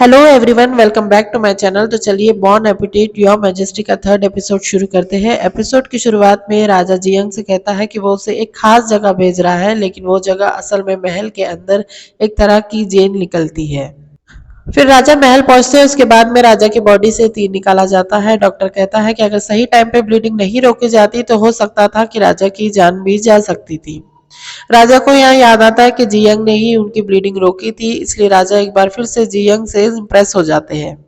Hello everyone, welcome back to my channel. तो चलिए Bon Appetit Your Majesty का third episode शुरू करते हैं। एपिसोड की शुरुआत में राजा जियंग से कहता है कि वो उसे एक खास जगह भेज रहा है, लेकिन वो जगह असल में महल के अंदर एक तरह की जेल निकलती है। फिर राजा महल पहुंचते हैं। उसके बाद में राजा की बॉडी से तीर निकाला जाता है। डॉक्टर कहता है कि अगर सही टाइम पे ब्लीडिंग नहीं रोकी जाती तो हो सकता था कि राजा की जान भी जा सकती थी। राजा को यहाँ याद आता है कि जियंग ने ही उनकी ब्लीडिंग रोकी थी, इसलिए राजा एक बार फिर से जियंग से इम्प्रेस हो जाते हैं।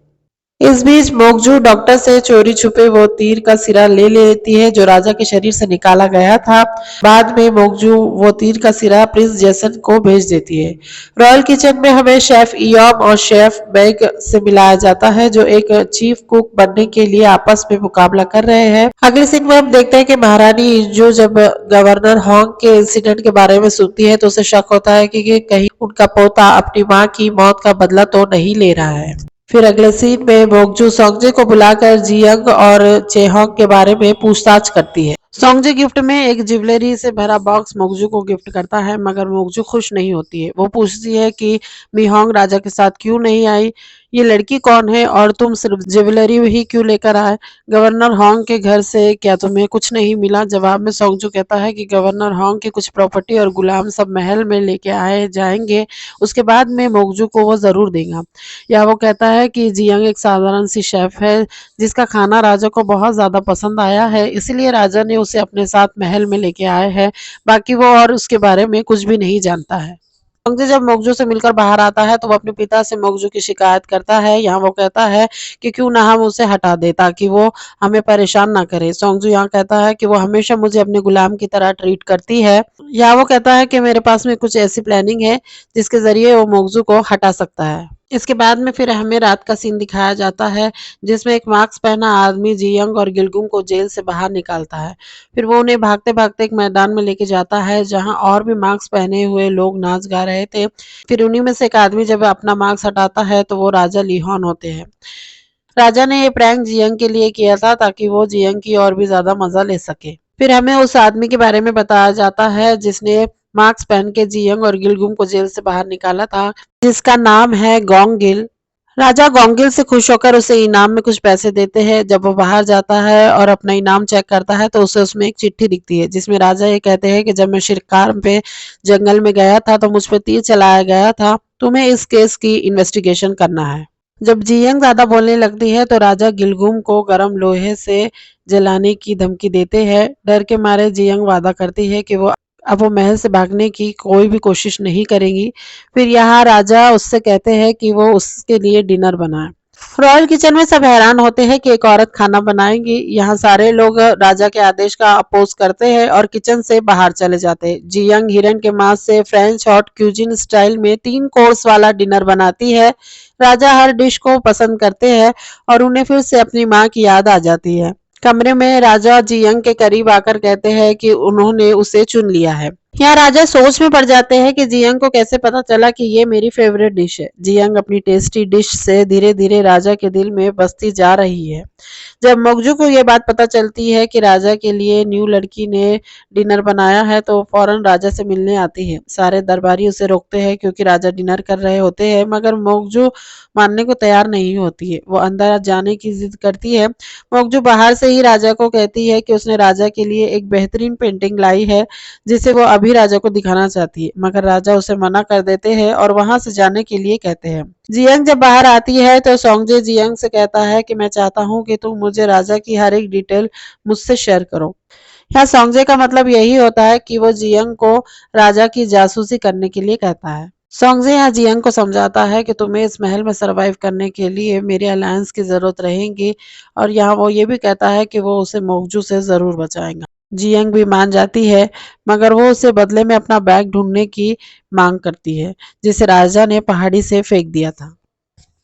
इस बीच मोकजू डॉक्टर से चोरी छुपे वो तीर का सिरा ले लेती है जो राजा के शरीर से निकाला गया था। बाद में मोकजू वो तीर का सिरा प्रिंस जेसन को भेज देती है। रॉयल किचन में हमें शेफ इयॉम और शेफ मैग से मिलाया जाता है, जो एक चीफ कुक बनने के लिए आपस में मुकाबला कर रहे हैं। अगले सीन में हम देखते हैं कि महारानी इंजो जब गवर्नर होंग के इंसिडेंट के बारे में सुनती है तो उसे शक होता है कि कहीं उनका पोता अपनी माँ की मौत का बदला तो नहीं ले रहा है। फिर अगले सीन में मोकजू सोंगजे को बुलाकर जियंग और चेहोंग के बारे में पूछताछ करती है। सोंगजे गिफ्ट में एक ज्वेलरी से भरा बॉक्स मोकजू को गिफ्ट करता है, मगर मोकजू खुश नहीं होती है। वो पूछती है कि मिहोंग राजा के साथ क्यों नहीं आई, ये लड़की कौन है और तुम सिर्फ ज्वेलरी ही क्यों लेकर आए? गवर्नर होंग के घर से क्या तुम्हें कुछ नहीं मिला? जवाब में सोंगजू कहता है कि गवर्नर होंग की कुछ प्रॉपर्टी और गुलाम सब महल में लेके आए जाएंगे, उसके बाद में मोकजू को वो जरूर देगा। या वो कहता है कि जियंग एक साधारण सी शेफ है जिसका खाना राजा को बहुत ज्यादा पसंद आया है, इसलिए राजा ने उसे अपने साथ महल में लेके आए हैं। बाकी वो और उसके बारे में कुछ भी नहीं जानता है। सोंगजे जब मोकजू से मिलकर बाहर आता है तो वो अपने पिता से मोकजू की शिकायत करता है। यहाँ वो कहता है कि क्यों ना हम उसे हटा दे ताकि वो हमें परेशान ना करे। सोंगजू यहाँ कहता है कि वो हमेशा मुझे अपने गुलाम की तरह ट्रीट करती है। या वो कहता है कि मेरे पास में कुछ ऐसी प्लानिंग है जिसके जरिए वो मोकजू को हटा सकता है। इसके बाद में फिर हमें रात का सीन दिखाया जाता है जिसमें एक मास्क पहना आदमी जियंग और गिलगुम को जेल से बाहर निकालता है। फिर वो उन्हें भागते भागते एक मैदान में लेके जाता है जहां और भी मास्क पहने हुए लोग नाच गा रहे थे। फिर उन्हीं में से एक आदमी जब अपना मास्क हटाता है तो वो राजा लिहोन होते हैं। राजा ने ये प्रैंक जियंग के लिए किया था ताकि वो जियंग की और भी ज्यादा मजा ले सके। फिर हमें उस आदमी के बारे में बताया जाता है जिसने मास्क पहन के जियंग और गिलगुम को जेल से बाहर निकाला था, जिसका नाम है गोंगिल। राजा गोंगिल से खुश होकर उसे इनाम में कुछ पैसे देते हैं। जब वो बाहर जाता है और अपना इनाम चेक करता है तो उसे उसमें एक चिट्ठी दिखती है जिसमें राजा ये कहते हैं कि जब मैं शिकार पे जंगल में गया था तो मुझ पे तीर चलाया गया था, तुम्हें इस केस की इन्वेस्टिगेशन करना है। जब जियंग ज्यादा बोलने लगती है तो राजा गिलगुम को गर्म लोहे से जलाने की धमकी देते हैं। डर के मारे जियंग वादा करती है कि वो महल से भागने की कोई भी कोशिश नहीं करेंगी। फिर यहाँ राजा उससे कहते हैं कि वो उसके लिए डिनर बनाए। रॉयल किचन में सब हैरान होते हैं कि एक औरत खाना बनाएगी। यहाँ सारे लोग राजा के आदेश का अपोज करते हैं और किचन से बाहर चले जाते हैं। जियंग हिरन के मांस से फ्रेंच हॉट क्यूजिन स्टाइल में 3 कोर्स वाला डिनर बनाती है। राजा हर डिश को पसंद करते हैं और उन्हें फिर से अपनी माँ की याद आ जाती है। कमरे में राजा जियंग के करीब आकर कहते हैं कि उन्होंने उसे चुन लिया है। यहाँ राजा सोच में पड़ जाते हैं कि जियंग को कैसे पता चला कि ये मेरी फेवरेट डिश है। जियंग अपनी टेस्टी डिश से धीरे धीरे राजा के दिल में बसती जा रही है। जब मोकजू को ये बात पता चलती है कि राजा के लिए न्यू लड़की ने डिनर बनाया है तो फौरन राजा से मिलने आती है। सारे दरबारी उसे रोकते हैं क्योंकि राजा डिनर कर रहे होते हैं, मगर मोकजू मानने को तैयार नहीं होती है। वो अंदर जाने की जिद करती है। मोकजू बाहर से ही राजा को कहती है कि उसने राजा के लिए एक बेहतरीन पेंटिंग लाई है जिसे वो अभी राजा को दिखाना चाहती है, मगर राजा उसे मना कर देते हैं और वहां से जाने के लिए कहते हैं। जियंग जब बाहर आती है तो सोंगजे जियंग से कहता है कि मैं चाहता हूँ कि तुम मुझे राजा की हर एक डिटेल मुझसे शेयर करो। यहाँ सोंगजे का मतलब यही होता है कि वो जियंग को राजा की जासूसी करने के लिए कहता है। सोंगजे यहाँ जियंग को समझाता है कि तुम्हें इस महल में सरवाइव करने के लिए मेरे अलायंस की जरूरत रहेगी, और यहाँ वो ये भी कहता है कि वो उसे मोकजू से जरूर बचाएगा। जियंग भी मान जाती है, मगर वो उसे बदले में अपना बैग ढूंढने की मांग करती है जिसे राजा ने पहाड़ी से फेंक दिया था।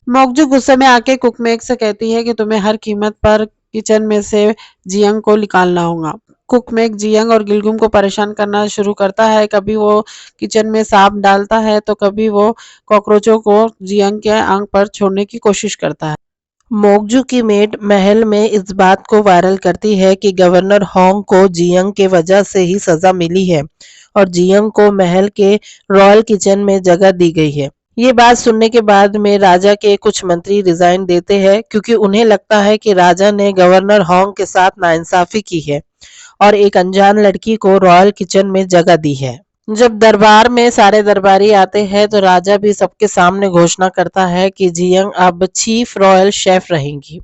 मोकजू गुस्से में आके कुकमेक से कहती है कि तुम्हें हर कीमत पर किचन में से जियंग को निकालना होगा। कुकमेक जियंग और गिलगुम को परेशान करना शुरू करता है। कभी वो किचन में सांप डालता है तो कभी वो कॉकरोचों को जियंग के आंख पर छोड़ने की कोशिश करता है। मोकजू की मेड महल में इस बात को वायरल करती है कि गवर्नर होंग को जियंग के वजह से ही सजा मिली है और जियंग को महल के रॉयल किचन में जगह दी गई है। ये बात सुनने के बाद में राजा के कुछ मंत्री रिजाइन देते हैं क्योंकि उन्हें लगता है कि राजा ने गवर्नर होंग के साथ नाइंसाफी की है और एक अनजान लड़की को रॉयल किचन में जगह दी है। जब दरबार में सारे दरबारी आते हैं तो राजा भी सबके सामने घोषणा करता है कि जियंग अब चीफ रॉयल शेफ रहेंगी।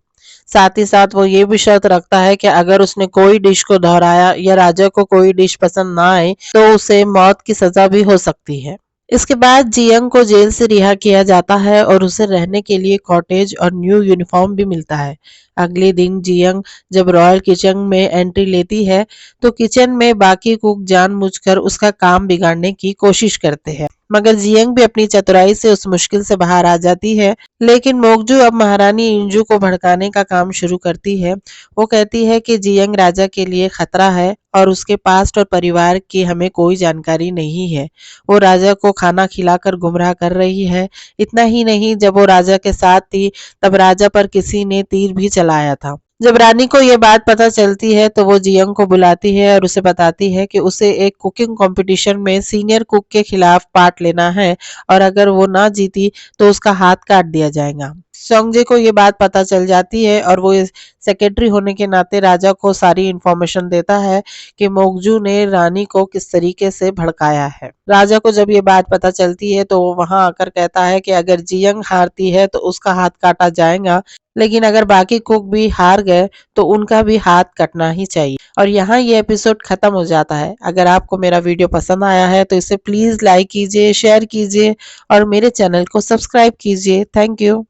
साथ ही साथ वो ये भी शर्त रखता है कि अगर उसने कोई डिश को दोहराया या राजा को कोई डिश पसंद ना आए तो उसे मौत की सजा भी हो सकती है। इसके बाद जियंग को जेल से रिहा किया जाता है और उसे रहने के लिए कॉटेज और न्यू यूनिफॉर्म भी मिलता है। अगले दिन जियंग जब रॉयल किचन में एंट्री लेती है तो किचन में बाकी कुक जानबूझकर उसका काम बिगाड़ने की कोशिश करते हैं, मगर जियंग भी अपनी चतुराई से उस मुश्किल से बाहर आ जाती है। लेकिन मोकजू अब महारानी इंजू को भड़काने का काम शुरू करती है। वो कहती है कि जियंग राजा के लिए खतरा है और उसके पास्ट और परिवार की हमें कोई जानकारी नहीं है। वो राजा को खाना खिलाकर गुमराह कर रही है। इतना ही नहीं, जब वो राजा के साथ थी तब राजा पर किसी ने तीर भी चलाया था। जब रानी को ये बात पता चलती है तो वो जियंग को बुलाती है और उसे बताती है कि उसे एक कुकिंग कंपटीशन में सीनियर कुक के खिलाफ पार्ट लेना है और अगर वो ना जीती तो उसका हाथ काट दिया जाएगा। सोंगजे को ये बात पता चल जाती है और वो सेक्रेटरी होने के नाते राजा को सारी इन्फॉर्मेशन देता है कि मोकजू ने रानी को किस तरीके से भड़काया है। राजा को जब ये बात पता चलती है तो वो वहां आकर कहता है कि अगर जियंग हारती है तो उसका हाथ काटा जाएगा, लेकिन अगर बाकी कुक भी हार गए तो उनका भी हाथ कटना ही चाहिए। और यहाँ ये एपिसोड खत्म हो जाता है। अगर आपको मेरा वीडियो पसंद आया है तो इसे प्लीज लाइक कीजिए, शेयर कीजिए और मेरे चैनल को सब्सक्राइब कीजिए। Thank you.